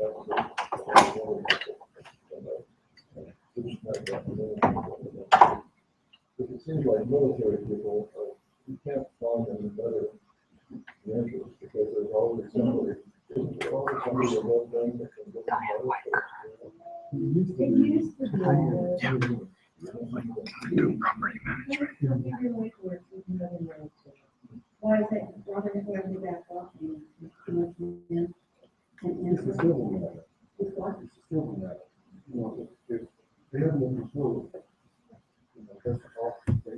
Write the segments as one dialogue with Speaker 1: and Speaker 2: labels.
Speaker 1: It seems like military people, you can't find any better ranchers because there's always somebody. Isn't there always somebody above them that can get them better?
Speaker 2: They used to
Speaker 3: Do property management.
Speaker 2: Why is it, rather than have you back up and too much in?
Speaker 1: It's a civil matter.
Speaker 2: It's what?
Speaker 1: It's a civil matter. You know, if they have no control, that's all they.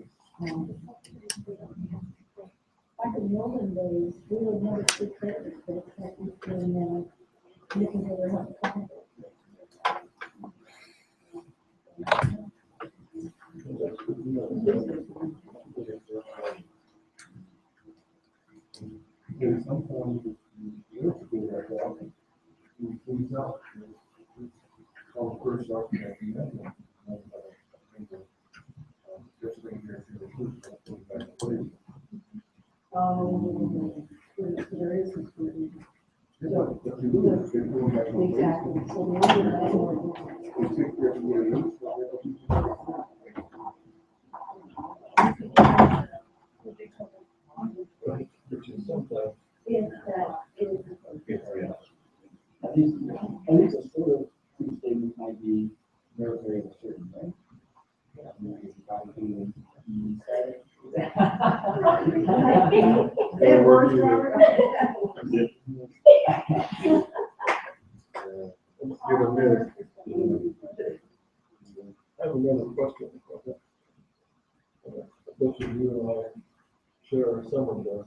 Speaker 2: Back in the olden days, we would never see credit, but it's like we've been, looking for their help.
Speaker 1: There's sometimes you have to go back out and you please out. All the first off, you have to know. Just being here for the truth, put back in place.
Speaker 2: There is some scrutiny.
Speaker 1: Yeah, but you do it, you go back in place.
Speaker 2: Exactly, so the older landlord.
Speaker 1: You take care of what it is. Which is sometimes.
Speaker 2: If that is.
Speaker 4: At least a sort of true statement might be very uncertain, right?
Speaker 2: It works, Robert.
Speaker 1: Let's give a minute. I have another question. I bet you and I share some of the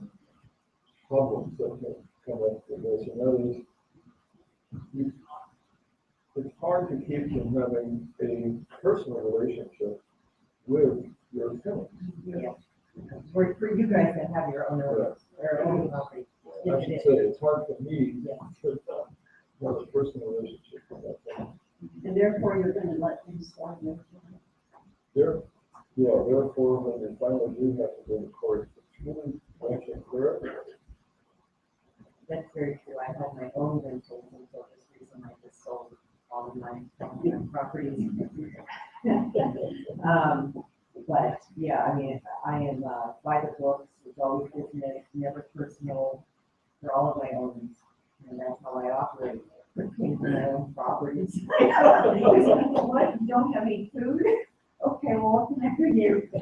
Speaker 1: problems that can come up with this, and that is, it's hard to keep from having a personal relationship with your tenants.
Speaker 5: Yeah. For you guys that have your own property.
Speaker 1: I should say, it's hard for me
Speaker 5: Yeah.
Speaker 1: to have a personal relationship with that tenant.
Speaker 2: And therefore, you're gonna let them slide you.
Speaker 1: Therefore, when they finally do have to go to court, it's really actually clear.
Speaker 5: That's very true. I had my own rentals until this reason I just sold all of my properties. But yeah, I mean, I am by the books, it's always business, never personal, for all of my owners. And that's how I operate, paying for my own properties. What, you don't have any food? Okay, well, what can I bring you? It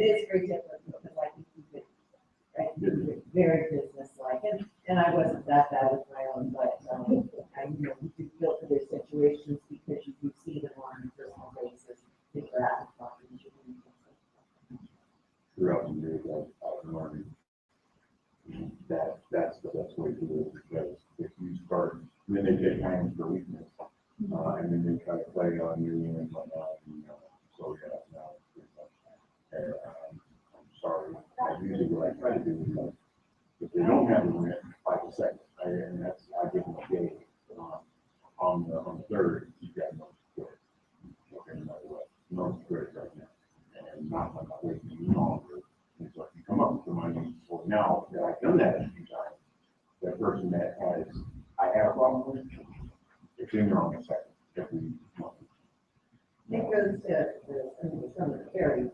Speaker 5: is very different because I can keep it very business-like. And I wasn't that bad with my own, but I you feel for their situations because you see them on a personal basis.
Speaker 6: Throughout the years, I've learned that's the best way to do it, because if you start, then they take hands for weakness, and then they try to play on you and whatnot, so yeah, no, I'm sorry. That's usually what I try to do, because if they don't have the rent, 5 seconds, and that's, I give them a day, on the third, you got no support. Okay, no matter what, no support right now, and not waiting any longer. And so if you come up with the money, well, now that I've done that a few times, that person that I have a problem with, it's in there on the second, every month.
Speaker 5: It goes to some of the carry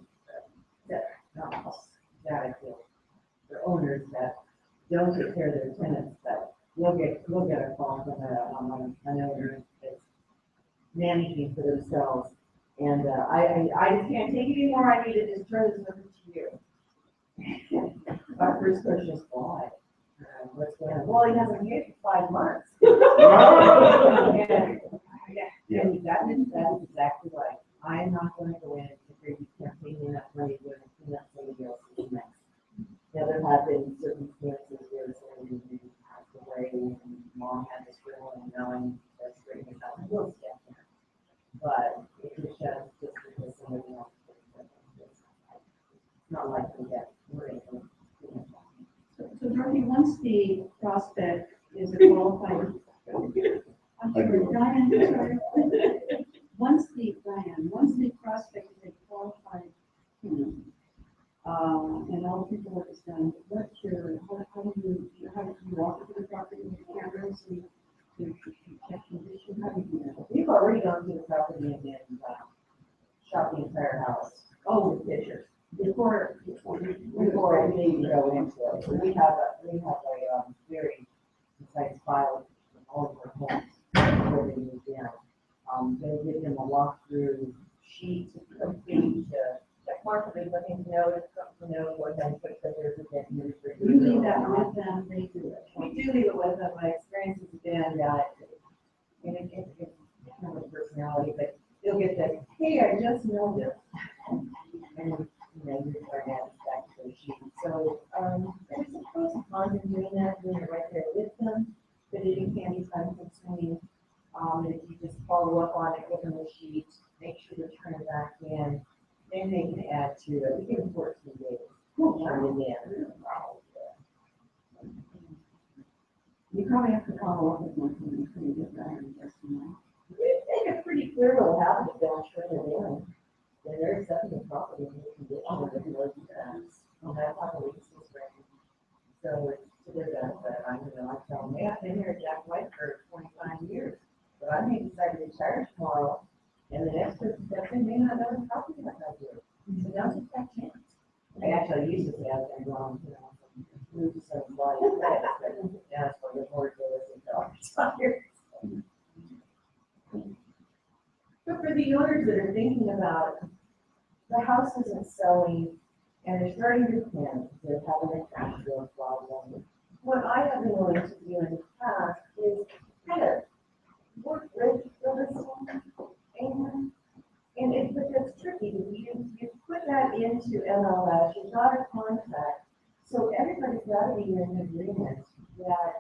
Speaker 5: that I feel, the owners that don't take care of their tenants, that we'll get a call from an owner that's managing for themselves. And I just can't take it anymore. I need to just turn this over to you. Our first question is why? What's going on? Well, he hasn't paid for 5 months. Yeah, and that is exactly right. I am not going to go in and say you can't pay me enough money when it's not somebody else's mess. Now, there have been circumstances where somebody passed away and mom had this will and now I'm straightening out the will step. But it was just because somebody else did it. It's not like we get worried.
Speaker 2: So Dorothy, once the prospect is a qualified, I'm sorry, Diane, sorry. Once the prospect is a qualified tenant, and all the paperwork is done, how do you walk through the property with cameras to check condition? How do you do that?
Speaker 5: We've already gone through the property and shot the entire house. Oh, with pictures. Before we go into it, we have a very precise file of all of our homes where they moved in. They give them a walkthrough sheet to complete, check mark, if there's nothing to note, something to note, or then put that there's a dead here.
Speaker 2: You leave that with them, they do it.
Speaker 5: We do leave it with them. My experience has been that, and it's kind of a personality, but you'll get that, hey, I just know this. And, you know, you're trying to add it back to the sheet. So, there's some pros and cons in doing that, doing it right there with them, but it can be time consuming. And if you just follow up on it, give them the sheet, make sure to turn it back in, then they can add to it. We give them 14 days. Turn it in.
Speaker 2: You probably have to follow up with them to be pretty good at it.
Speaker 5: They make it pretty clear what'll happen if they don't turn it in. Then they're accepting the property in the condition of the road defense. And that's how the lease is written. So it's to their benefit. I tell them, hey, I've been here at Jack White for 25 years. But I may decide to retire tomorrow, and the next person steps in may not know the property like I do. So don't take that chance. I actually used to say I've been wrong, move to some body, but that's what the board does and retires. But for the owners that are thinking about, the house isn't selling, and they're starting to plan, they're having a cash flow problem. What I have been willing to do in the past is kind of work with the listing, but that's tricky, you put that into MLS, you've got a contract, so everybody's got to be in an agreement that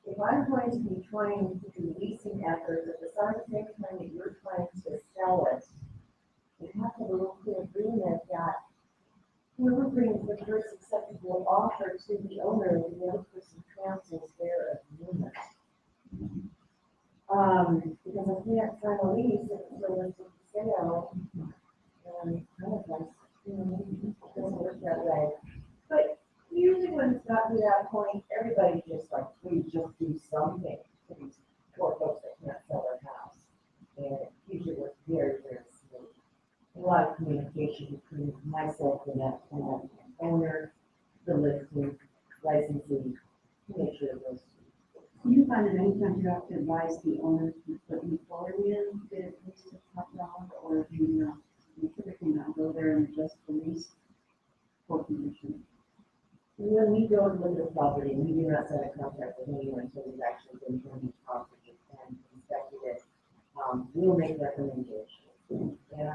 Speaker 5: if I'm going to be trying to do leasing efforts at the same time that you're trying to sell it, you have to have a real clear agreement that whoever brings the first acceptable offer to the owner, the other person cancels their agreement. Because I can't sign a lease if it's a listed sale, and kind of like, it doesn't work that way. But usually when it's got to that point, everybody just like, please just do something to these poor folks that can't sell their house. And it usually works very, very smooth. A lot of communication between myself and that owner, the listing, licensing, to make sure it goes.
Speaker 2: Do you find that anytime you have to advise the owners to put employee in, that it needs to top down, or do you typically not go there and adjust the lease for condition?
Speaker 5: When we go and look at the property, we do not set a contract with anyone until we've actually been to the property and inspected it. We'll make recommendations. And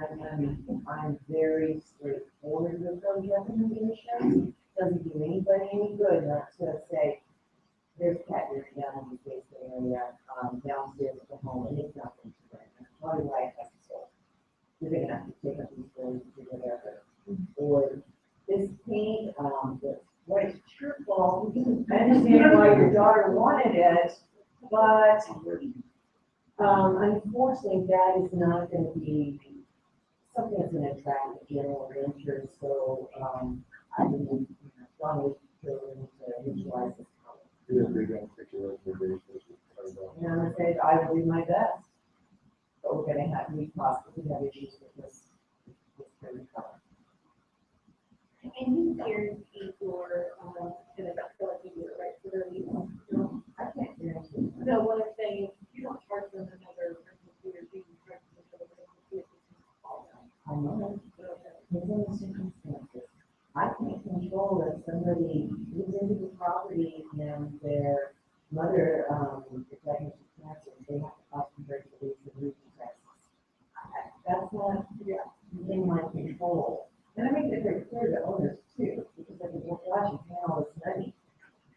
Speaker 5: I'm very straightforward with those recommendations. Doesn't do anybody any good not to say, there's cat hair down in the basement area, downstairs at the home, and it's not going to rent. How do I have to solve? You're going to have to take up these stores and do whatever. Or this paint, it's your fault. I understand why your daughter wanted it, but unfortunately, that is not going to be something that's going to attract the general interest. So I believe strongly to utilize this.
Speaker 1: If we don't pick it up, we're very supposed to.
Speaker 5: And I'm gonna say, I will do my best, but we're gonna have, we possibly have issues with this kind of color.
Speaker 7: And you guarantee for, gonna feel like you do it right for their lease? No,
Speaker 5: I can't guarantee.
Speaker 7: no, what I'm saying, you don't charge them another computer fee, you charge them another computer fee.
Speaker 5: I know, depends on the circumstances. I can't control if somebody moves into the property and their mother, is diagnosed with cancer, they have to cost them very to leave taxes. That's not in my control. And I make it very clear to owners too, because I think, well, gosh, you're paying all this money.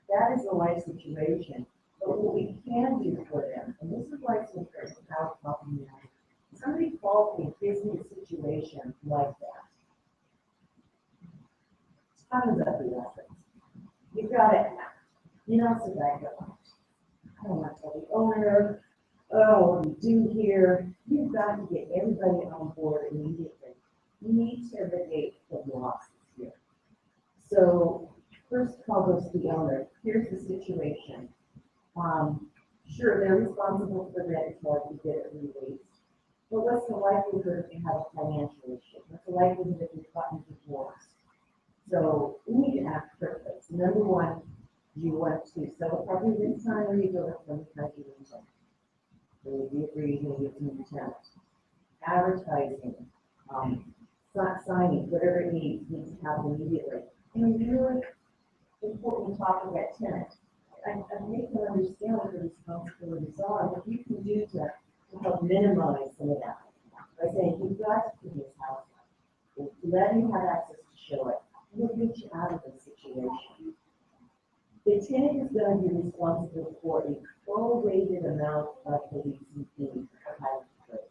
Speaker 5: That is a life situation. But what we can do for them, and this is why it's important without talking about it. Somebody calls me, gives me a situation like that. Tons of lessons. You've got to act. You don't sit back and go, I don't want to tell the owner, oh, what we do here. You've got to get everybody on board immediately. You need to mitigate the losses here. So first call goes to the owner. Here's the situation. Sure, they're responsible for that until you get it released. But what's the likelihood if you have a financial issue? What's the likelihood if you've gotten divorced? So we need to act quickly. So number one, do you want to sell a property this time, or you go with some kind of reason? So we agree, you get some intent. Advertising, signing, whatever it needs to happen immediately. And really important to talk to that tenant. I make them understand what the responsibilities are, what you can do to help minimize some of that. By saying, you've got to clean this house, let him have access to show it, we'll get you out of this situation. The tenant is going to be responsible for a prorated amount of the leasing fee for having to pay.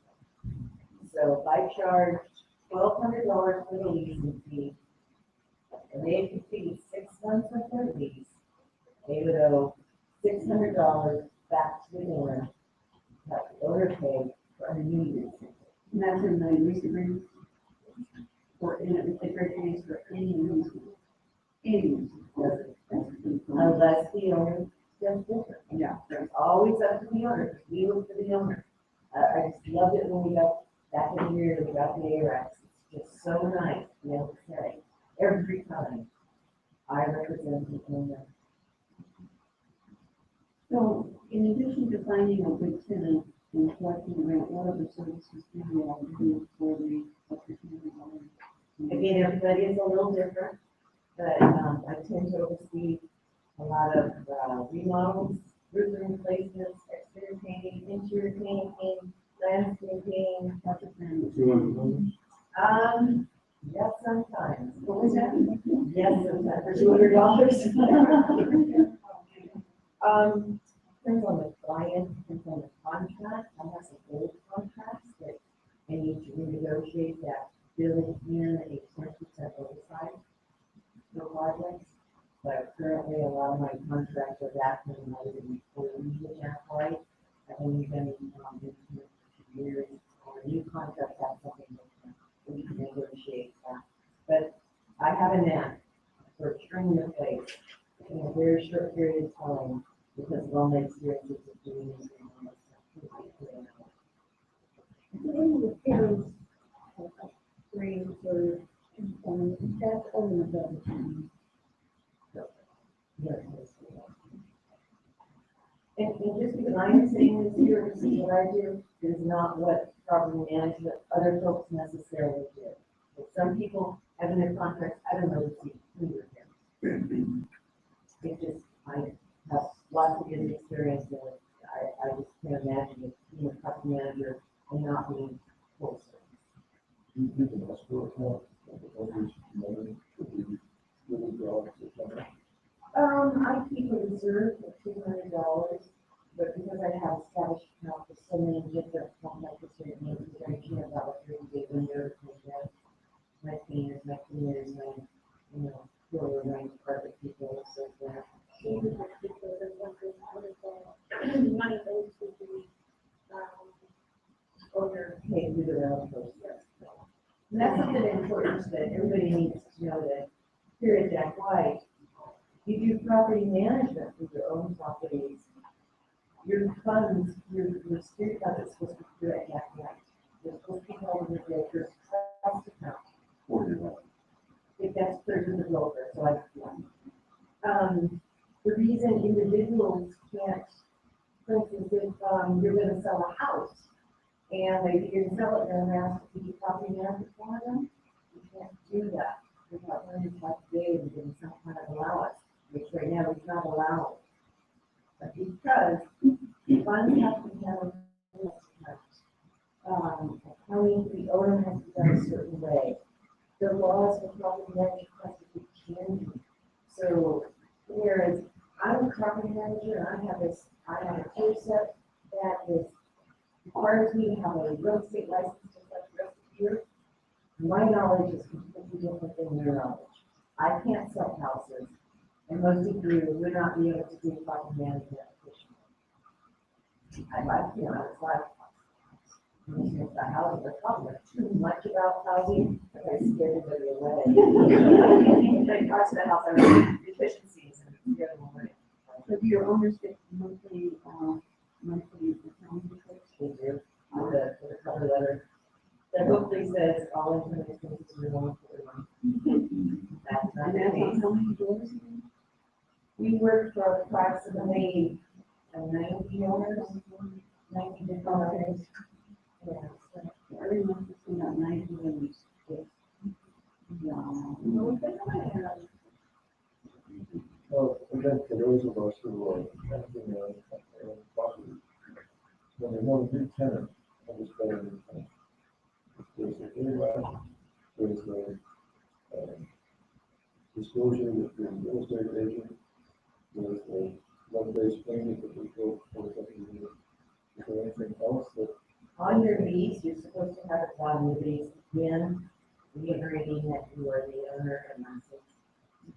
Speaker 5: So if I charge $1,200 for the leasing fee, and they complete 6 months of their lease, they would owe $600 back to the owner, that the owner paid for a new lease.
Speaker 2: And that's in the lease agreement? Or in it, the agreement for any lease? Any lease?
Speaker 5: Unless the owner does different.
Speaker 2: Yeah.
Speaker 5: It's always up to the owner, because we look for the owner. I just loved it when we got back in the year, we got the AREX. It's just so nice to be able to say, every time I represent the owner.
Speaker 2: So in addition to finding a good tenant and collecting the rent, what other services do you all do for the opportunity?
Speaker 5: Again, everybody is a little different, but I tend to oversee a lot of remodels, roof replacements, exterior painting, interior painting, landscaping. Yes, sometimes.
Speaker 2: What was that?
Speaker 5: Yes, sometimes for $200. Depends on the client, depends on the contract. I have some old contracts that I need to renegotiate that building in a 10% oversight for projects. But currently, a lot of my contracts are back when I was in employee with Jack. I've only been in for 2 years. A new contract has something that we can negotiate that. But I have a knack for stringing in place in a very short period of time because of all my experiences of doing this.
Speaker 2: That's only about the time.
Speaker 5: Yes. And just because I am saying this here, this is what I do, is not what property management, other folks necessarily do. But some people have in their contracts, I don't know, it's just, I have lots of good experience in it. I just can't imagine being a property manager and not being full service.
Speaker 1: You can ask for a call, others, money, little jobs or something.
Speaker 5: I keep a reserve of $200, but because I have established account for so many different complex certain needs, I care about what you're going to windows, my painters, my cleaners, my, floor range, carpet people, and so forth.
Speaker 7: Money goes to the,
Speaker 5: Owner pay through their own process. And that's something important that everybody needs to know that here at Jack White, you do property management for your own properties. Your funds, your street fund is supposed to be at Jack White. You're supposed to be held in the broker's trust account. If that's clear to the broker, so the reason individuals can't, for instance, if you're going to sell a house and they you're going to sell it and they're asked to be property manager for them, you can't do that without learning how to do and getting some kind of allowance, which right now is not allowed. But because the funds have to be held in accounting, the owner has to be done a certain way. The laws for property management have to be changing. So whereas I'm a property manager and I have a tool set that is requires me to have a real estate license just like the rest of you. My knowledge is completely different than your knowledge. I can't sell houses, and most of you would not be able to do property management efficiently. It's like the houses are probably too much about housing, but I scared everybody away. They talk to the house, I efficiencies and scare them away.
Speaker 2: So do your owners get monthly
Speaker 5: all information is remote for everyone. That's not
Speaker 2: And
Speaker 5: the
Speaker 2: that's
Speaker 5: case.
Speaker 2: on how many doors again?
Speaker 5: We work for approximately 90 owners, 90 different owners. Yeah, so,
Speaker 2: Every month it's been about 90 rooms. Yeah.
Speaker 5: well, we think I have,
Speaker 1: Well, again, for those of us who are renting property, when they want a big tenant, I just better than tenant. There's a ARAP, there's a disclosure with the real estate agent, there's a web-based payment that we go for the unit. Is there anything else that,
Speaker 5: on your lease, you're supposed to have it on your lease, again, reiterating that you are the owner and license.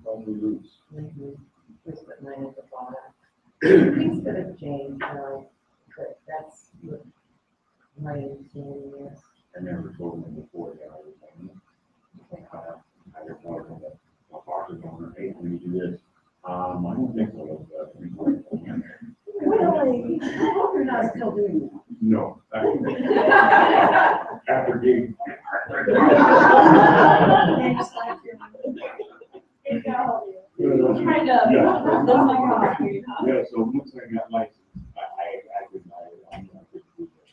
Speaker 1: on the lease?
Speaker 5: Just put mine at the bottom. Things could have changed, but that's what my understanding is.
Speaker 6: I never told them before that I was on. I just told them that my boss is on, hey, when you do this, I don't think so.
Speaker 5: Really?
Speaker 2: I hope you're not still doing that.
Speaker 6: No. After gig.
Speaker 7: Kind of.
Speaker 6: Yeah.
Speaker 7: That's my God.
Speaker 6: Yeah, so once I got licensed, I'm not good to do that.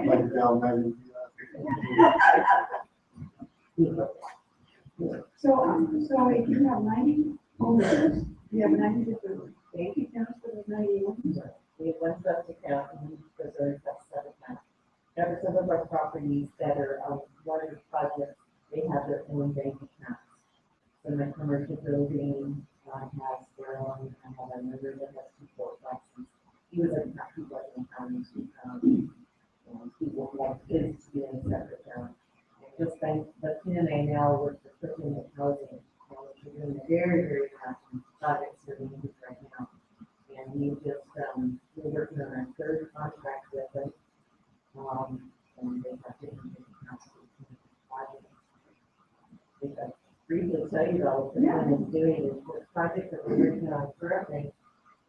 Speaker 1: Like down there,
Speaker 2: So if you have 90 owners, you have 90 different bank accounts for those 90 owners?
Speaker 5: We have one trust account and there's a sub-account. Now, for some of our properties that are water projects, they have their own bank accounts. So my commercial building has their own, I have a member that has 2 port licenses. He was a, he wasn't counting, people like kids to be in a separate account. And just like, but PNA now works for Christian housing, which are doing very, very active projects for the youth right now. And we just, we're working on our 3rd contract with them. And they have different accounts for different projects. If I briefly tell you about what the plan is doing, is the project that we're working on currently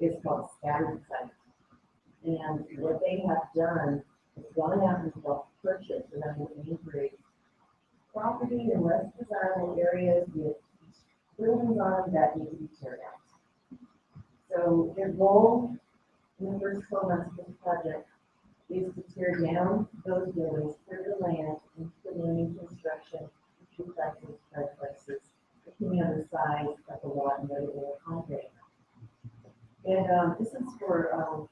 Speaker 5: is called Scattered Site. And what they have done is gone out and bought purchase and then integrate property in less desirable areas with buildings on that need to be teared out. So their goal in the first 12 months of this project is to tear down those buildings, clear the land, and put in new construction, duplexes, triplexes, depending on the size of the lot and whether they're concrete. And this is for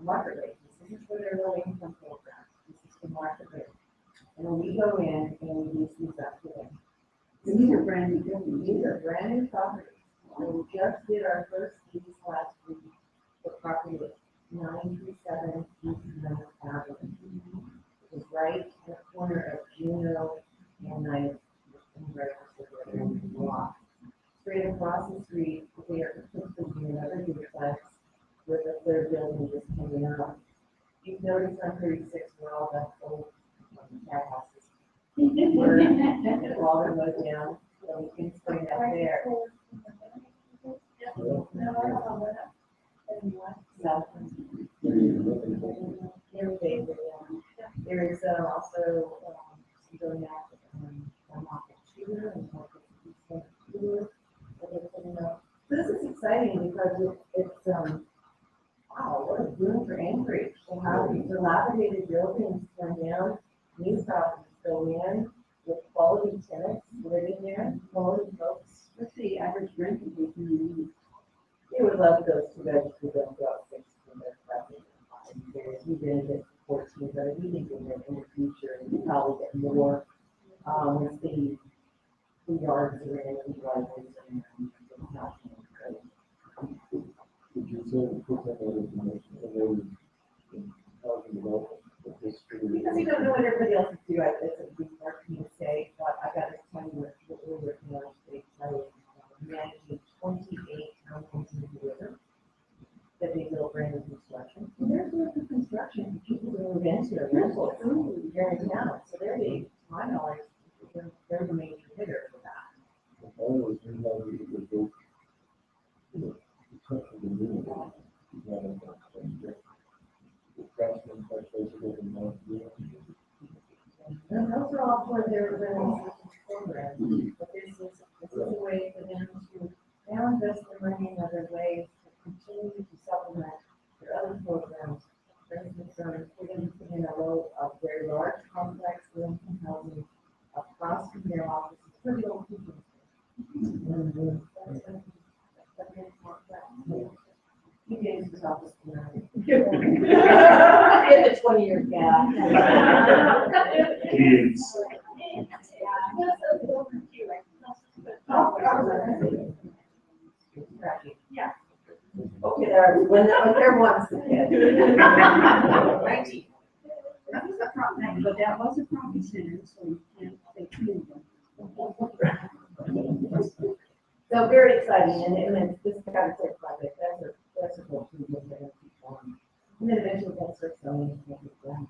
Speaker 5: market rate. This is for their low income program. This is for market rate. And when we go in and we lease these up to them.
Speaker 2: And these are brand new buildings.
Speaker 5: These are brand new properties. And we just did our first lease last week for property at 937 East Monmouth Avenue. It is right in the corner of Juno and 9th and Breakfast block. Straight across the street, they are completely another duplex with a 3rd building just coming up. You've noticed on 36 where all the old cat houses were, and all the way down, so we can spring that there. There is also going out one off of Tudor and one off of Tudor. So this is exciting because it's wow, what a boom for Anchorage. So how these dilapidated buildings come down, new properties go in with quality tenants living there, quality folks.
Speaker 2: What's the average rent that we can
Speaker 5: They would love those 2 bedrooms to go up 6 in their property. We did it for 14, but we think in the future, we probably get more, once the yards are in, the driveways are in, it's not great.
Speaker 1: would you say, put that information in housing development?
Speaker 5: Because you don't know what everybody else is doing, it's a big part for me to say, but I got to tell you what we're working on today. Managing 28 townhomes in the river that they build brand new construction. And there's no good construction, people who move into it, rentals here in town. So they're the, to my knowledge, they're the major hitter for that.
Speaker 1: I always knew how we could go, touch of the moon. The craftsman type places over in Mount View.
Speaker 5: And those are all for their learning programs, but this is a way for them to now invest their money in other ways to continue to supplement their other programs. For instance, we're going to put in a row of very large complex low-income housing across from their offices for the old people. You gave his office tonight. In the 20-year gap.
Speaker 3: Kids.
Speaker 5: Yeah. Okay, there was the kid. 19.
Speaker 2: But that was a profit center, so you can't say too much.
Speaker 5: So very exciting, and it's this kind of tech project, that's a whole two years they're gonna keep on. And then eventually they'll start selling it, make it ground.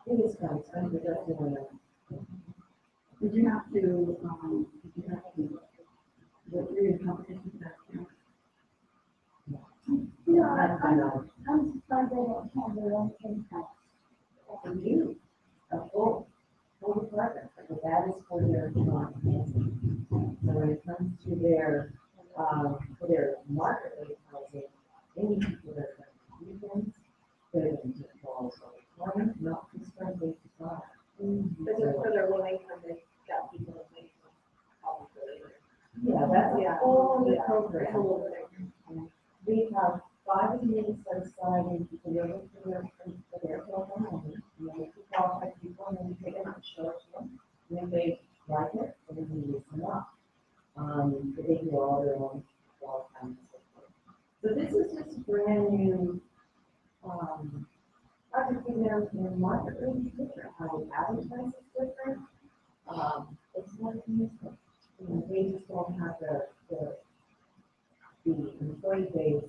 Speaker 5: It is kind of fun, but that's doing it.
Speaker 2: Did you have to, go through your competition for that?
Speaker 7: I'm surprised they don't have their own in-house.
Speaker 5: And you, a full department, but that is for their, financing. So when it comes to their, for their market rate housing, any people that are weekends, they're going to fall, so clients not concerned with the product.
Speaker 7: But just for their low income, they got people in place.
Speaker 5: Yeah, that's a whole other
Speaker 7: It's a
Speaker 5: program.
Speaker 7: little bit.
Speaker 5: We have 5 committees set aside and people live for their home, and then we qualify people, and then we take them out and show it to them. And if they like it, then we use them up. They do all their own wall counts. So this is just a brand new, project in their market really different, how we advertise is different. It's not useful. They just don't have the employee base.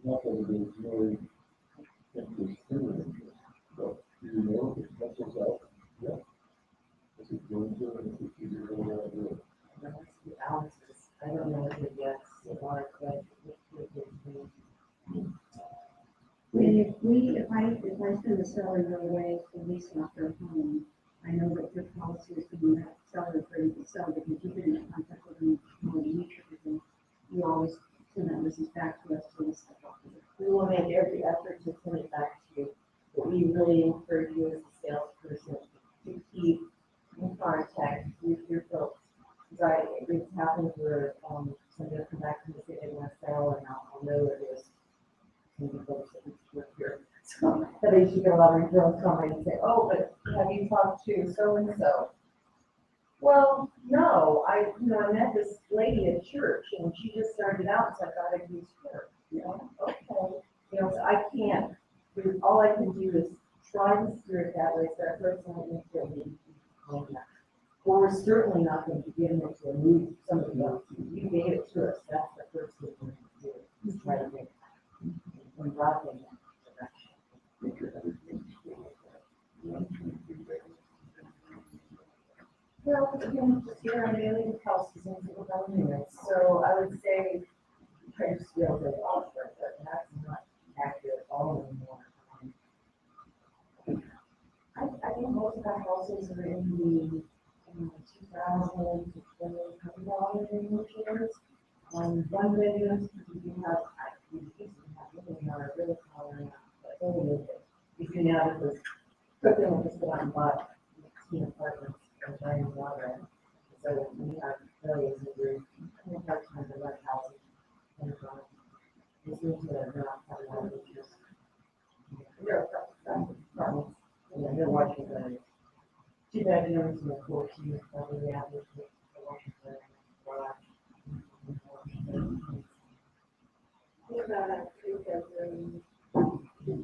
Speaker 1: Not that it is really interest, but you know, if it pencils out, yeah. This is going to, and if you really want to do it.
Speaker 5: That's the balances. I don't know if it gets large, but
Speaker 2: If I send a seller your way to lease out their home, I know that your policy is to be that seller ready to sell, because you've been in contact with them more than you should. You always send that message back to us to list the property.
Speaker 5: we will make every effort to send it back to you. But we really encourage you as a salesperson to keep in contact with your folks. Right, it's happened where, somebody will come back and say they want to sell, and I'll know it is. Some folks that work here. So, but they should get a lot of referrals coming and say, oh, but have you talked to so-and-so? Well, no, I met this lady at church, and she just started out, so I thought I'd use her. You know, okay, so I can't, all I can do is try to steer it that way, so that person will feel me. Well, we're certainly not going to begin it to move somebody else. You gave it to us, that's the first thing we're going to do, is try to make and drive in that direction. Well, again, just here on daily houses and single family units, so I would say, try to scale the offer, but that's not accurate at all anymore. I think most of our houses are in the $2,000 to $2,200 range. One bedrooms, we do have, we used to have living on our real color, but only with it. You can now just put them and just go out and buy 16 apartments and giant water. So we have areas that we're kind of hard time to rent houses. And we seem to not have a lot of interest. There are problems, and then they're watching the 2 bedrooms and the 14 probably the average.
Speaker 7: What about a 3-bedroom?
Speaker 2: In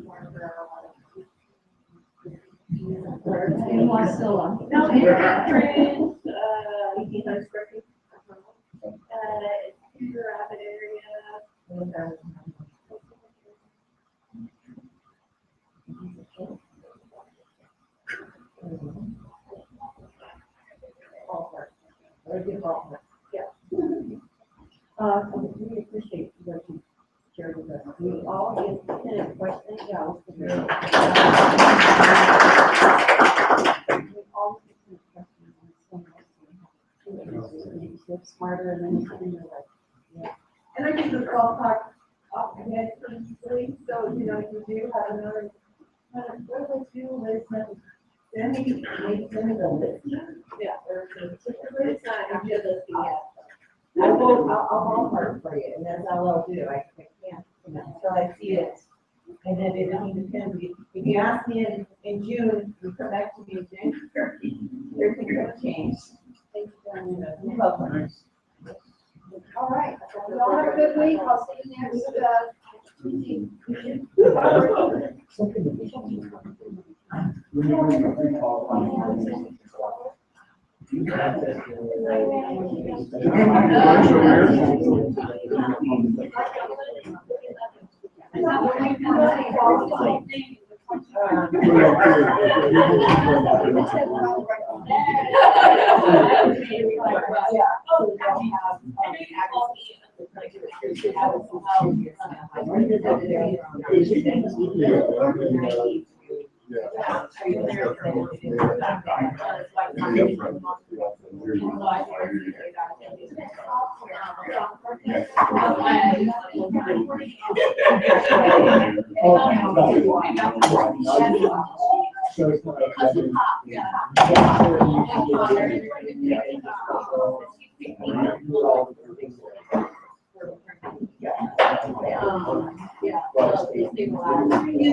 Speaker 2: Wasilla.
Speaker 7: No, it's different, 1,800 square feet. It's a rapid area.
Speaker 5: Very good ballpark. Yeah. We appreciate what you shared with us. We all get
Speaker 2: minute question, yeah.
Speaker 6: Yeah.
Speaker 2: We all get some questions on someone else. They're smarter and then you're like,
Speaker 5: And I think the ballpark off the head pretty easily, so, you know, you do have another, what do I do with, send me the list. Yeah. Or typically, it's not, I'm just looking at. I'll ballpark for you, and that's all I'll do, I can't, you know, until I see it. And then it depends, if you ask me in June, you come back to me in January, everything's gonna change. Thank you, Diane. You're welcome. All right, we all have a good week, I'll see you next, Tuesday.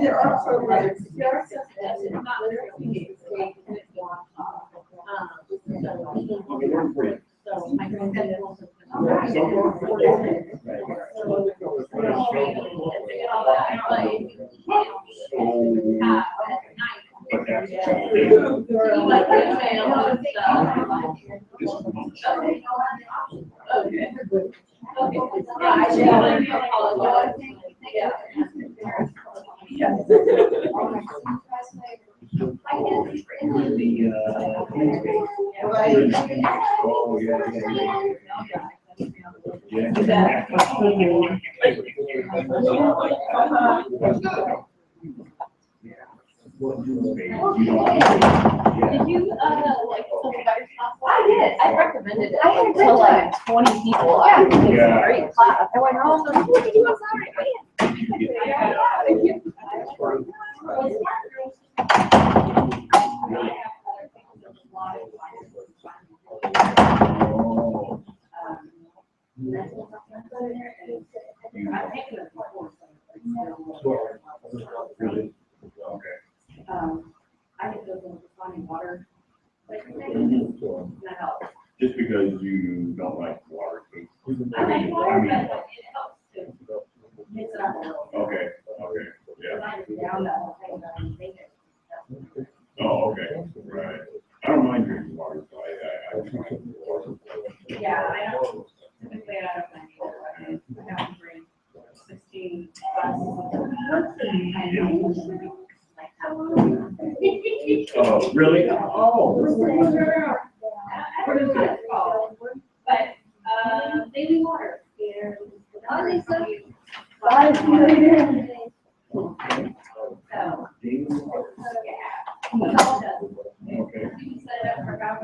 Speaker 5: There are programs, there are stuff that's not literally. So my grandson Did you, like, I did, I recommended it. I had to like 20 people. Yeah. It was a great class. I went home, so what did you do? I had to go finding water. That helps.
Speaker 6: Just because you don't like water cakes.
Speaker 5: I like water, but it helps to mix it up a little.
Speaker 6: Okay, yeah.
Speaker 5: Down that whole thing, and make it.
Speaker 6: Oh, okay, right. I don't mind drinking water, so I just mind water.
Speaker 5: Yeah, I don't, typically I don't mind either, but I have to drink 16
Speaker 6: Oh, really? Oh.
Speaker 5: What is that called? But, daily water. Oh, they said. So, yeah.
Speaker 6: Okay.
Speaker 5: You set it up for about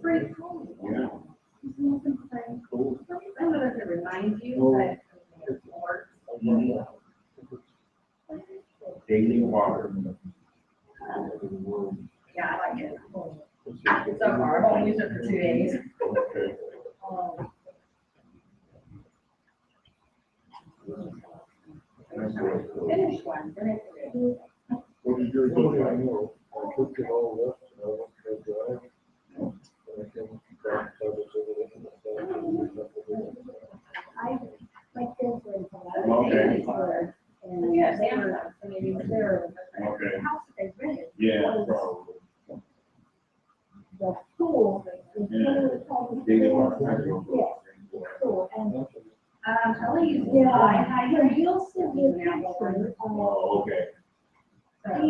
Speaker 5: pretty cool.
Speaker 6: Yeah.
Speaker 5: Cool. I don't know if it reminds you, but it's more.
Speaker 6: Daily water.
Speaker 5: Yeah, I like it. So far, I've only used it for 2 days.
Speaker 6: Okay.
Speaker 5: Finish one.
Speaker 6: What did yours look like?
Speaker 1: I cooked it all up, and I went to drive. And I came back, so I was over
Speaker 6: Okay.
Speaker 2: and
Speaker 5: Yeah,
Speaker 2: they were, I mean, they're,
Speaker 6: Okay.
Speaker 2: the house that they rented.
Speaker 6: Yeah,
Speaker 2: was
Speaker 6: probably.
Speaker 2: The pool, is literally called the
Speaker 6: Daily
Speaker 2: pool.
Speaker 6: water.
Speaker 2: Yes, pool, and,
Speaker 5: I only use.
Speaker 2: yeah, you'll see the picture,
Speaker 6: Oh, okay. Right,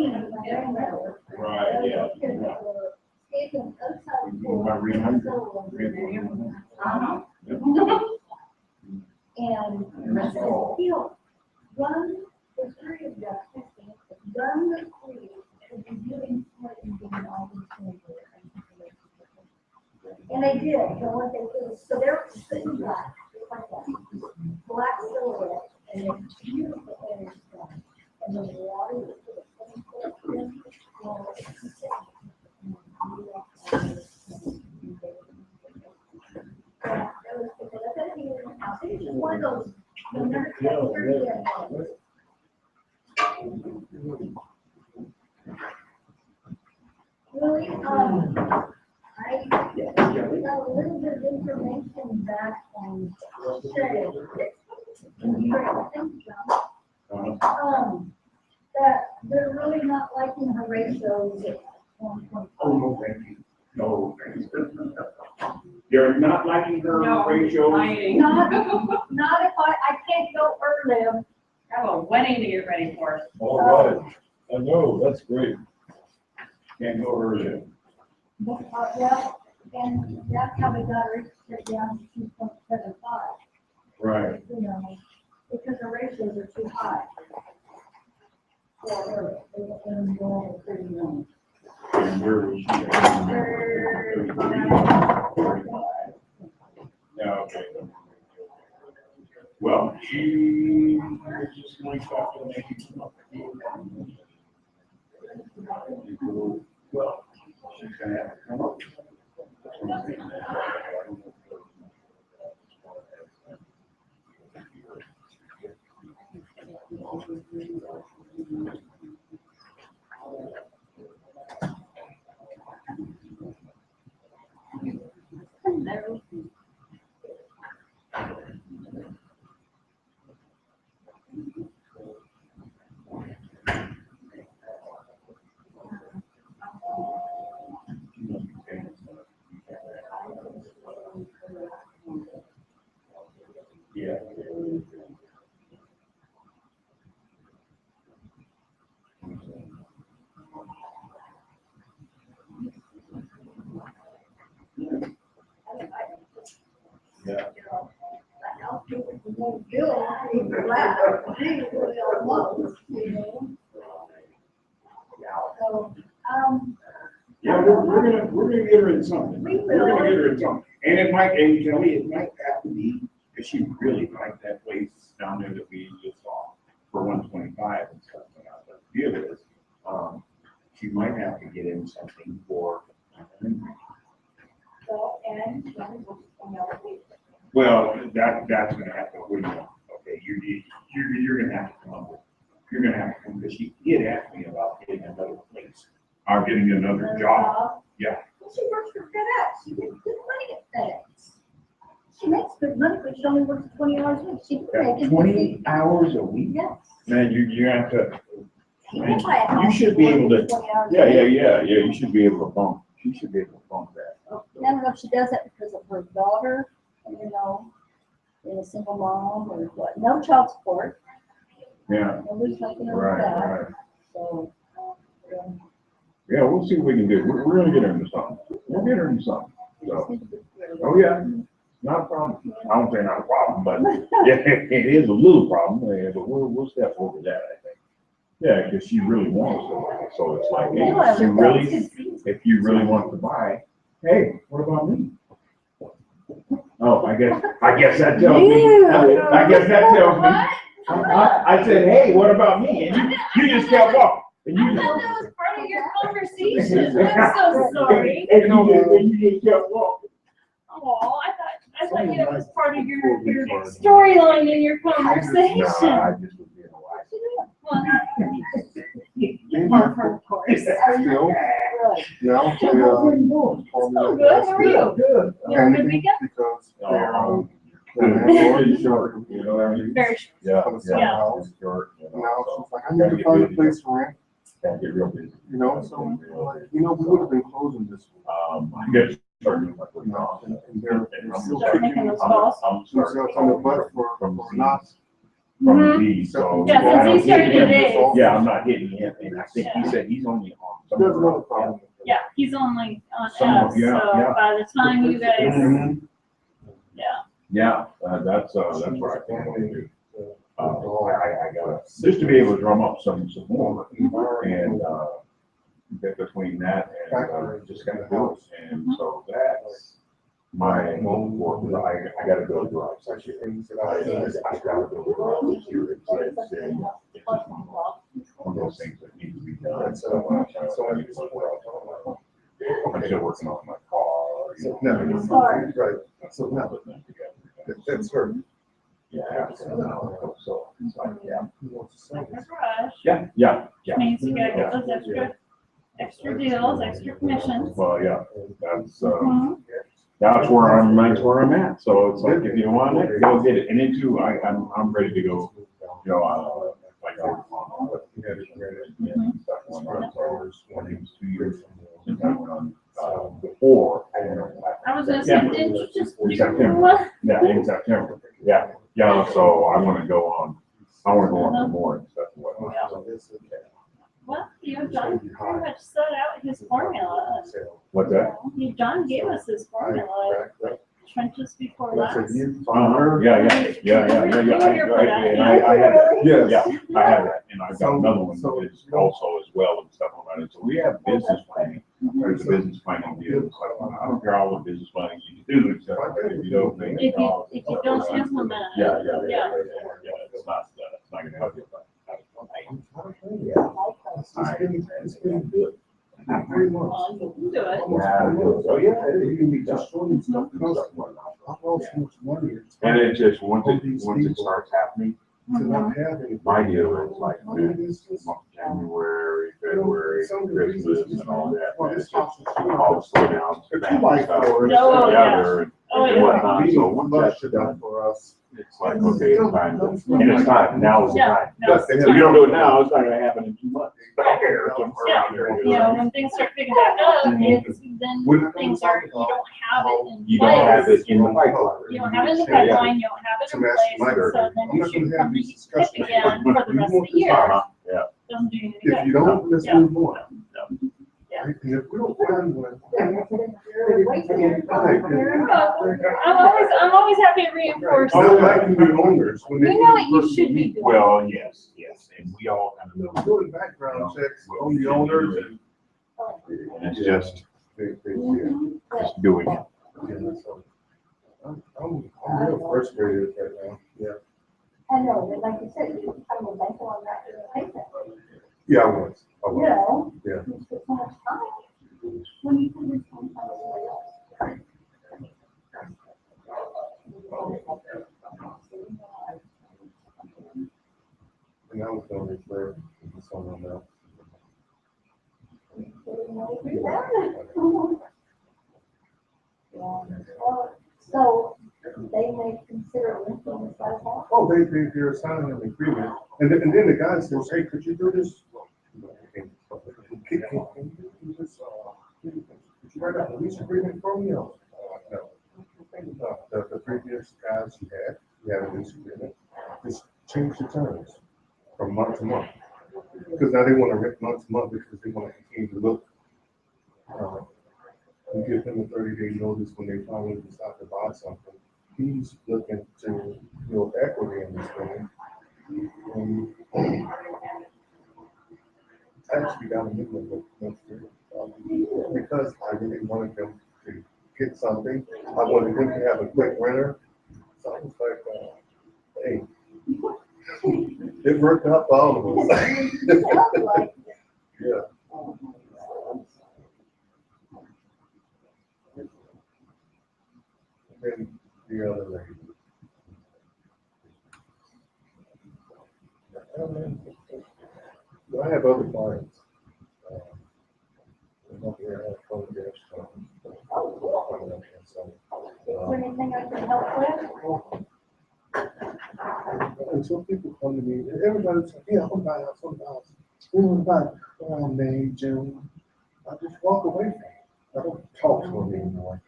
Speaker 6: yeah.
Speaker 7: And I said, Phil, run the three of us, run the three, and be doing what you do all these things. And they did, so what they did, so they're sitting black, like that, black silhouette, and it's beautiful energy. And the water was one of those, you'll never get through that. Really, I got a little bit of information back on sales. That they're really not liking her ratios at 1.5.
Speaker 6: Oh, no, thank you. No, thank you. They're not liking her ratio.
Speaker 2: Not if I can't go early.
Speaker 8: I have a wedding to get ready for.
Speaker 1: All right, I know, that's great.
Speaker 6: Can't go early.
Speaker 2: Well, and that's how they got her down to 2.75.
Speaker 6: Right.
Speaker 2: You know, because the ratios are too high. For her, they were in the 31.
Speaker 6: And where is she? Yeah, okay. Well, she is just going to stop to make it come up. Well, she's gonna have to come up. Yeah. Yeah. Yeah, we're gonna get her in something. We're gonna get her in something. And it might, and Kelly, it might have to be, because she really liked that place down there that we just saw for 125 and stuff. But the deal is, she might have to get in something for. Well, that's gonna have to, okay, you're gonna have to come up with, you're gonna have to come, because she did ask me about getting another place, or getting another job. Yeah.
Speaker 2: Well, she works for FedEx. She makes good money at FedEx. She makes good money, but she only works 20 hours a week. She can make it.
Speaker 6: 20 hours a week?
Speaker 2: Yes.
Speaker 6: Man, you have to,
Speaker 2: She can buy a house
Speaker 6: you should be able to,
Speaker 2: 20 hours a
Speaker 6: yeah,
Speaker 2: week.
Speaker 6: you should be able to bump, she should be able to bump that.
Speaker 2: I don't know if she does that because of her daughter, you know, being a single mom or what. No child support.
Speaker 6: Yeah,
Speaker 2: Nobody's helping her with that.
Speaker 6: right.
Speaker 2: So,
Speaker 6: Yeah, we'll see what we can do. We're gonna get her into something. We'll get her into something. So, oh yeah, not a problem. I don't say not a problem, but yeah, it is a little problem, yeah, but we'll step over that, I think. Yeah, because she really wants to, so it's like, hey, if you really want to buy, hey, what about me? Oh, I guess that tells me, I guess that tells me. I said, hey, what about me? And you just kept walking. And you
Speaker 8: I
Speaker 6: just,
Speaker 8: thought that was part of your conversation. I'm so sorry.
Speaker 6: and you just kept walking.
Speaker 8: Oh, I thought that was part of your storyline in your conversation.
Speaker 6: No, I just was being
Speaker 8: Well, you love her, of course.
Speaker 1: Yeah,
Speaker 8: So good. How are you?
Speaker 6: Good.
Speaker 8: You have a good weekend?
Speaker 1: Because
Speaker 6: Oh,
Speaker 1: they're,
Speaker 6: short, you know what I mean?
Speaker 8: Very short.
Speaker 6: Yeah,
Speaker 8: Yeah.
Speaker 6: it's short, you know,
Speaker 1: now
Speaker 6: so
Speaker 1: she's like, I need to find a place to rent,
Speaker 6: can't get real busy.
Speaker 1: you know, so, like, we would have been closing this week.
Speaker 6: I get started like
Speaker 1: You know, and they're
Speaker 6: I'm
Speaker 1: still
Speaker 8: Start making
Speaker 1: kicking
Speaker 8: those calls.
Speaker 6: I'm
Speaker 1: themselves on the butt for not
Speaker 3: from me, so.
Speaker 8: Yeah,
Speaker 3: I don't
Speaker 8: since he started
Speaker 3: hit him.
Speaker 8: today.
Speaker 3: Yeah, I'm not hitting him, and I think he said he's only on. some
Speaker 1: There's
Speaker 3: of
Speaker 1: another
Speaker 3: them.
Speaker 1: problem.
Speaker 8: Yeah, he's only on
Speaker 3: Some of-
Speaker 8: S,
Speaker 3: yeah,
Speaker 8: so
Speaker 3: yeah.
Speaker 8: by the time you guys,
Speaker 3: Mhm.
Speaker 8: yeah.
Speaker 3: Yeah, that's what I think I'm gonna do. I gotta, just to be able to drum up some more, and, between that and, just kind of do it, and so that's my goal for, I gotta build a garage. I gotta build a garage this year, it's just one of those things that need to be done, so, I'm still working on my car.
Speaker 1: So, no,
Speaker 7: Sorry.
Speaker 1: right, so now,
Speaker 3: Put them together.
Speaker 1: that's her.
Speaker 3: Yeah, so, it's like, yeah.
Speaker 8: Like a garage,
Speaker 3: Yeah, yeah, yeah.
Speaker 8: means you gotta get those extra deals, extra commissions.
Speaker 3: Well, yeah, that's,
Speaker 8: Mhm.
Speaker 3: that's where I'm at, so it's like, if you want it, go get it, and then too, I'm ready to go, you know, like, on, stuff going on, so it was 2 years since I went on, before.
Speaker 8: I was gonna say, didn't you just
Speaker 3: In
Speaker 8: do
Speaker 3: September.
Speaker 8: one?
Speaker 3: Yeah, in September, yeah, so I wanna go on for more and stuff, and whatnot.
Speaker 8: Well, John pretty much set out his formula.
Speaker 3: What's that?
Speaker 8: John gave us his formula, trenches before last.
Speaker 3: Yeah, and I had that, yeah, I have that, and I've got another one that is also as well and stuff like that, so we have business planning. There's a business planning deal, so I don't care all the business planning you can do, except if you don't think.
Speaker 8: If you don't implement it.
Speaker 3: Yeah, it's not gonna help you.
Speaker 1: It's been good. Not very much.
Speaker 8: Well, you can do it.
Speaker 3: Oh, yeah, you can be
Speaker 1: Just showing stuff, because I've lost so much money.
Speaker 3: And it just, once it starts happening,
Speaker 1: To not have any.
Speaker 3: my deal is like,
Speaker 1: It's just-
Speaker 3: January, February, Christmas and all that.
Speaker 1: Well,
Speaker 3: man,
Speaker 1: this
Speaker 3: it's just
Speaker 1: house is-
Speaker 3: all the slow down.
Speaker 1: If you like flowers.
Speaker 8: Oh, yeah.
Speaker 3: Together
Speaker 8: Oh,
Speaker 3: and
Speaker 8: yeah.
Speaker 3: whatnot, so once
Speaker 1: Much
Speaker 3: that's
Speaker 1: done
Speaker 3: done,
Speaker 1: for us.
Speaker 3: it's like, okay, it's time to, and it's time, now is the
Speaker 8: Yeah,
Speaker 3: time.
Speaker 8: no, it's
Speaker 3: If you don't do it now, it's not gonna happen in 2 months.
Speaker 8: You know, when things start picking back up, it's, then things are, you don't have it in
Speaker 3: You don't have
Speaker 8: place.
Speaker 3: it in the pipeline.
Speaker 8: You don't have it in the pipeline, you don't have it in place, and so then you should come to pick again for the rest of the year.
Speaker 3: Yeah.
Speaker 8: Doesn't do you any
Speaker 1: If
Speaker 8: good.
Speaker 1: you don't, let's
Speaker 8: Yeah.
Speaker 1: move on.
Speaker 8: Yeah.
Speaker 1: Right? And if we don't find one.
Speaker 8: I'm always happy to reinforce.
Speaker 1: I don't like the owners when they.
Speaker 8: You know what you should be doing.
Speaker 3: Well, yes, and we all kind of know.
Speaker 1: Doing background checks on the owners and.
Speaker 3: And it's just doing it.
Speaker 1: I'm real frustrated right now, yeah.
Speaker 7: I know, but like you said, you kind of like on that, take that.
Speaker 1: Yeah, I was.
Speaker 7: You know?
Speaker 1: Yeah.
Speaker 7: You spend so much time when you can just find somebody else.
Speaker 1: And I was gonna refer to someone else.
Speaker 7: So they may consider renting this as well.
Speaker 1: Oh, they're signing an agreement, and then the guy says, hey, could you do this? Can you just, could you write out a lease agreement for me? No. The previous guys you had a lease agreement, just change the terms from month to month. Because now they want to rent month to month because they want to continue to look. You give them a 30-day notice when they finally decide to buy something. He's looking to build equity in this thing. Actually got a new one because I really wanted them to get something. I wanted them to have a quick renter. So I was like, hey, it worked out for all of us. Yeah. And the other lady. I have other clients.
Speaker 7: Is there anything I can help with?
Speaker 1: And some people come to me, and everybody's like, yeah, I'm buying some house. We want to buy around May, June. I just walk away from it. I don't talk to them anymore.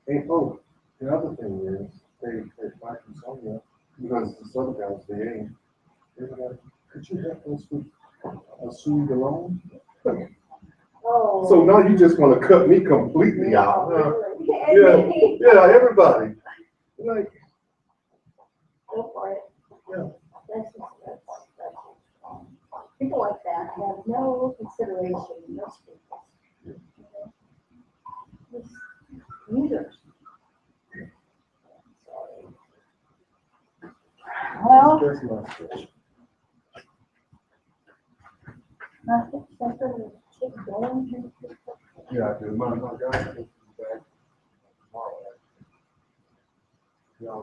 Speaker 1: And, oh, the other thing is, they back in Sonia, because the other guys, they ain't, they're like, could you help us with a student loan?
Speaker 7: Oh.
Speaker 1: So now you just wanna cut me completely out, huh?
Speaker 7: Really?
Speaker 1: Yeah, everybody. Like,
Speaker 7: Go for it.
Speaker 1: Yeah.
Speaker 7: That's people like that have no consideration, no scruples. Just users. Well,
Speaker 1: that's my story.
Speaker 7: I think something to keep going.
Speaker 1: Yeah, I do. My guy will be back tomorrow. Yeah.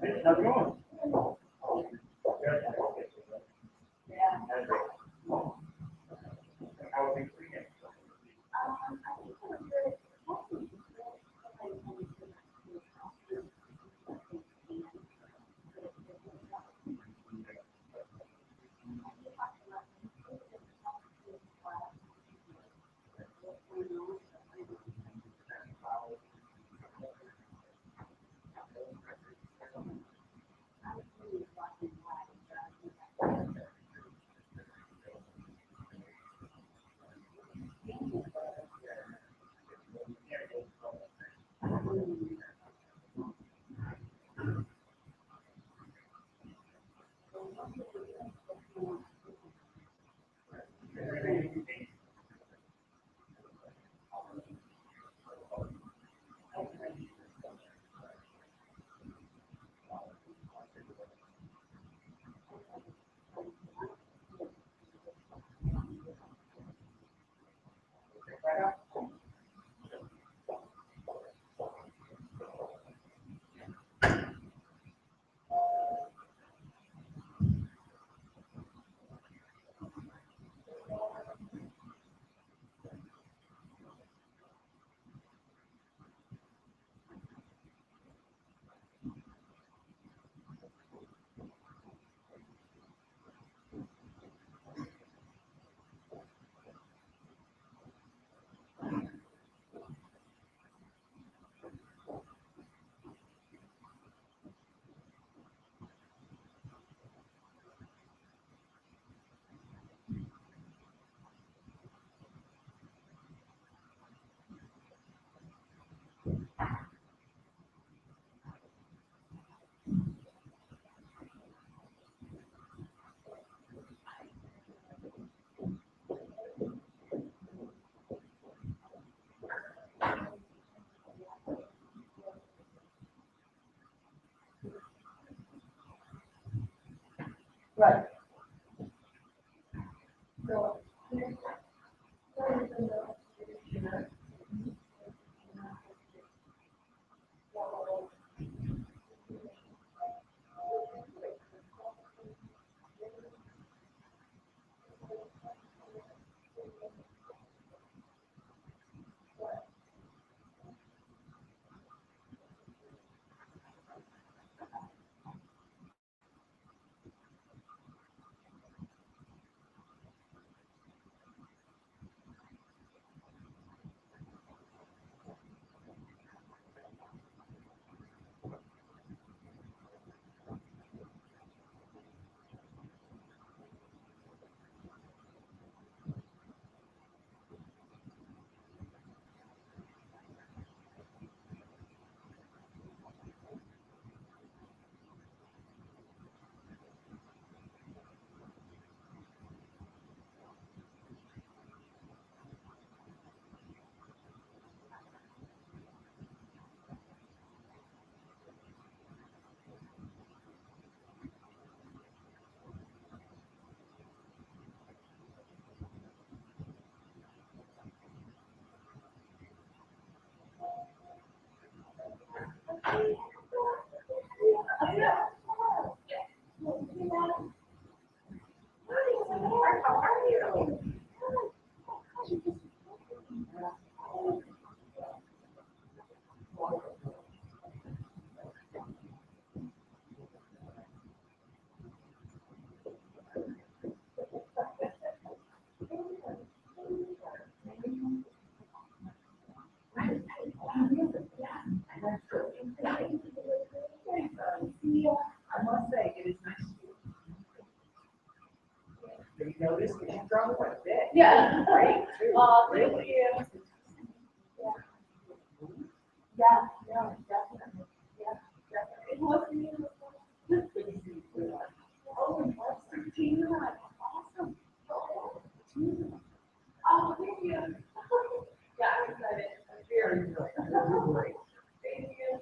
Speaker 3: Hey, how's it going?
Speaker 7: Right.
Speaker 5: grown quite a bit.
Speaker 8: Yeah.
Speaker 5: Great, too.
Speaker 8: Thank
Speaker 5: Really.
Speaker 8: you. Yeah, no, definitely, yeah, definitely. It wasn't even. Oh, and what's 13 tonight? Awesome. Oh, thank you. Yeah, I'm excited. I'm very excited. Thank you.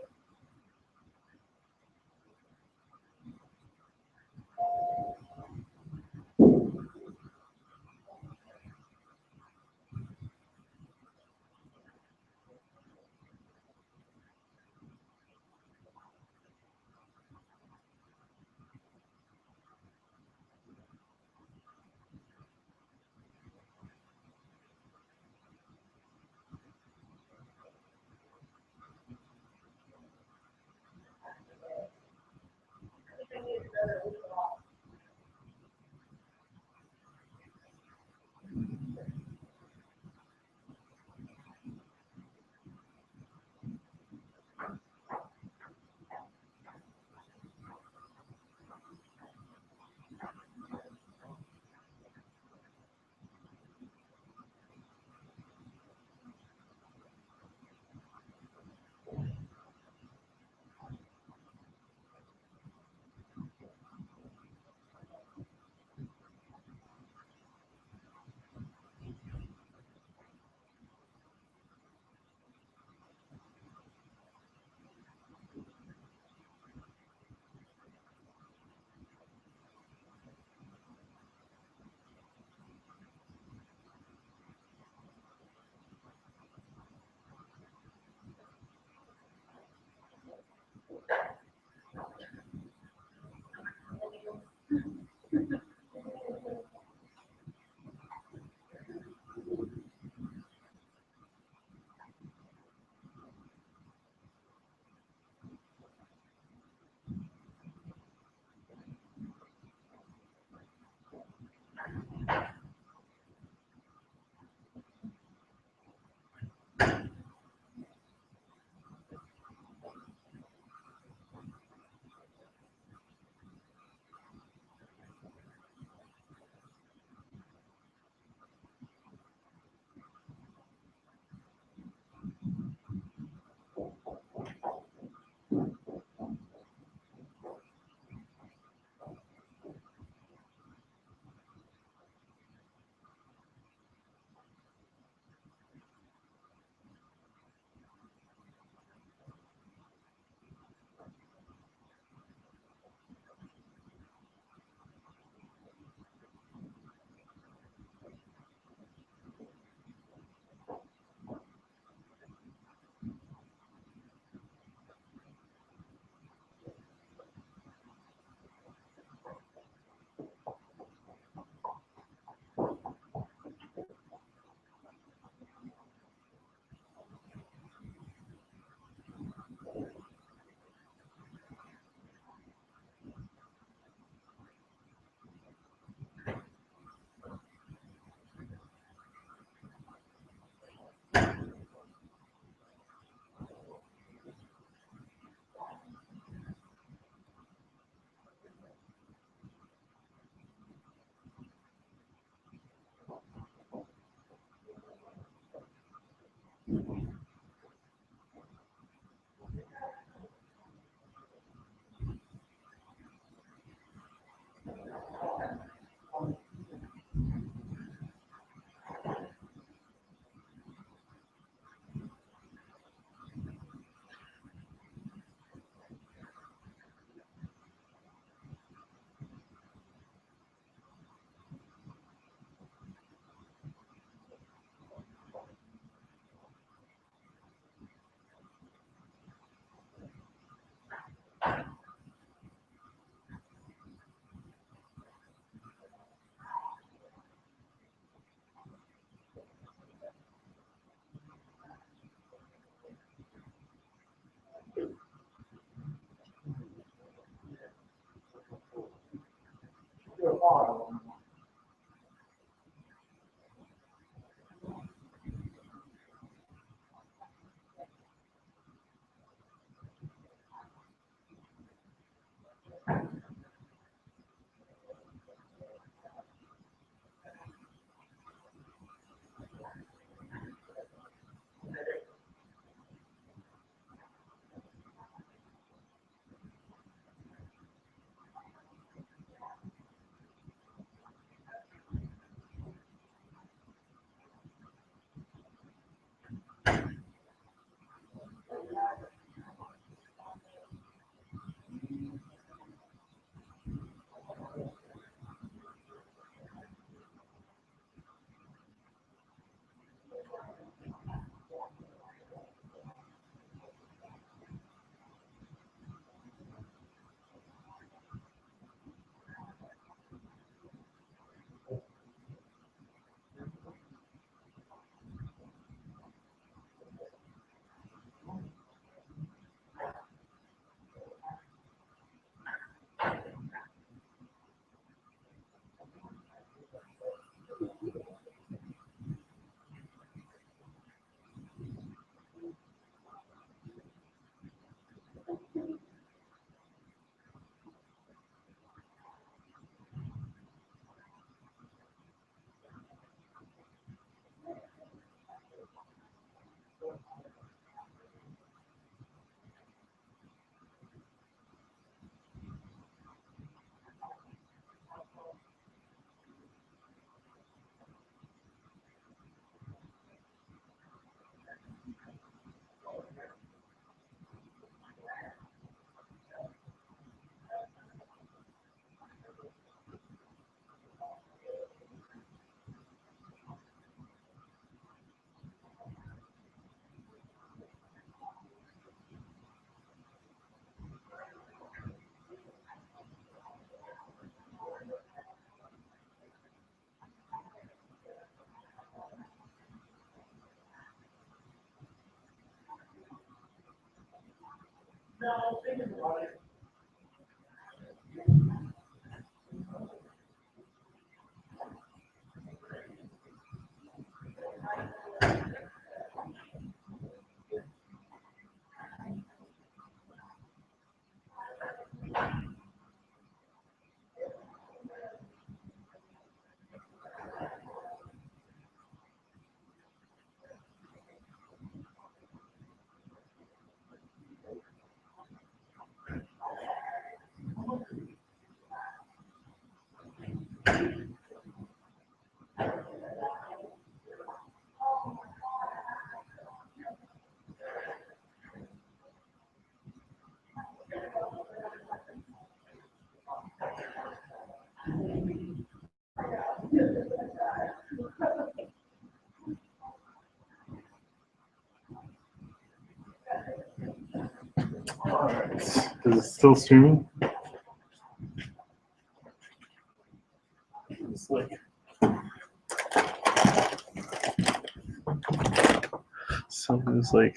Speaker 9: Is it still streaming? It's like something's like